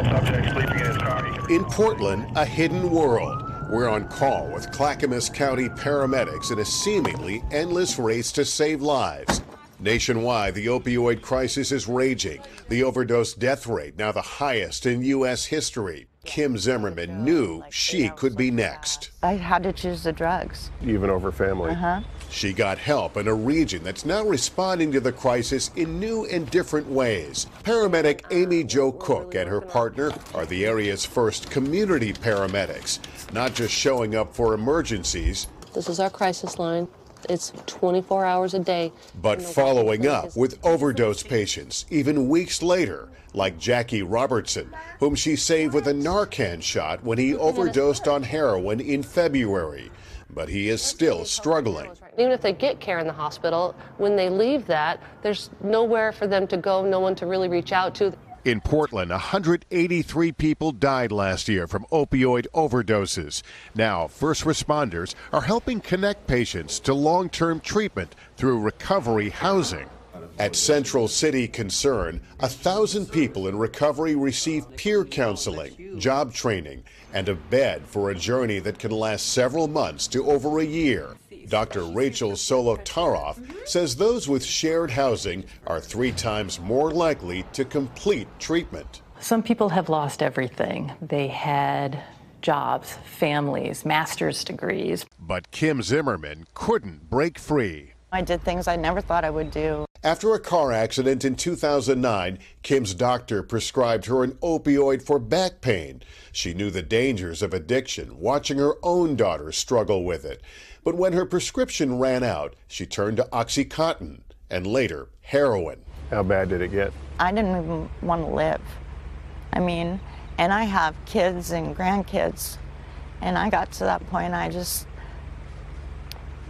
Male subject sleeping in his car. In Portland, a hidden world. We're on call with Clackamas County paramedics in a seemingly endless race to save lives. Nationwide, the opioid crisis is raging. The overdose death rate now the highest in U.S. history. Kim Zimmerman knew she could be next. I had to choose the drugs. Even over family. She got help in a region that's now responding to the crisis in new and different ways. Paramedic Amy Jo Cook and her partner are the area's first community paramedics, not just showing up for emergencies. This is our crisis line. It's 24 hours a day. But following up with overdose patients, even weeks later, like Jackie Robertson, whom she saved with a Narcan shot when he overdosed on heroin in February. But he is still struggling. Even if they get care in the hospital, when they leave that, there's nowhere for them to go, no one to really reach out to. In Portland, 183 people died last year from opioid overdoses. Now, first responders are helping connect patients to long-term treatment through recovery housing. At Central City Concern, 1,000 people in recovery receive peer counseling, job training, and a bed for a journey that can last several months to over a year. Dr. Rachel Solotaroff says those with shared housing are 3 times more likely to complete treatment. Some people have lost everything. They had jobs, families, master's degrees. But Kim Zimmerman couldn't break free. I did things I never thought I would do. After a car accident in 2009, Kim's doctor prescribed her an opioid for back pain. She knew the dangers of addiction, watching her own daughter struggle with it. But when her prescription ran out, she turned to OxyContin and later heroin. How bad did it get? I didn't even want to live. I mean, and I have kids and grandkids, and I got to that point, I just,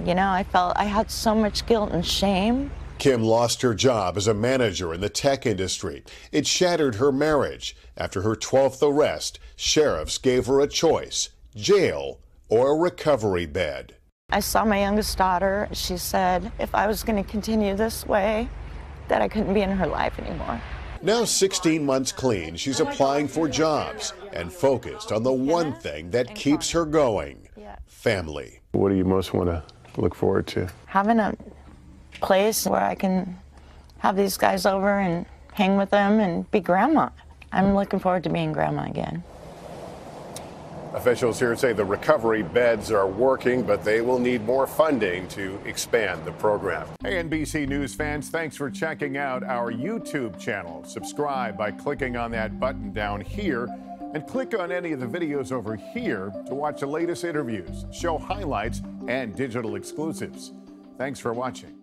you know, I felt I had so much guilt and shame. Kim lost her job as a manager in the tech industry. It shattered her marriage. After her 12th arrest, sheriffs gave her a choice: jail or a recovery bed. I saw my youngest daughter. She said if I was going to continue this way, that I couldn't be in her life anymore. Now 16 months clean, she's applying for jobs and focused on the one thing that keeps her going: family. What do you most want to look forward to? Having a place where I can have these guys over and hang with them and be grandma. I'm looking forward to being grandma again. Officials here say the recovery beds are working, but they will need more funding to expand the program. Hey, NBC News fans, thanks for checking out our YouTube channel. Subscribe by clicking on that button down here, and click on any of the videos over here to watch the latest interviews, show highlights, and digital exclusives. Thanks for watching.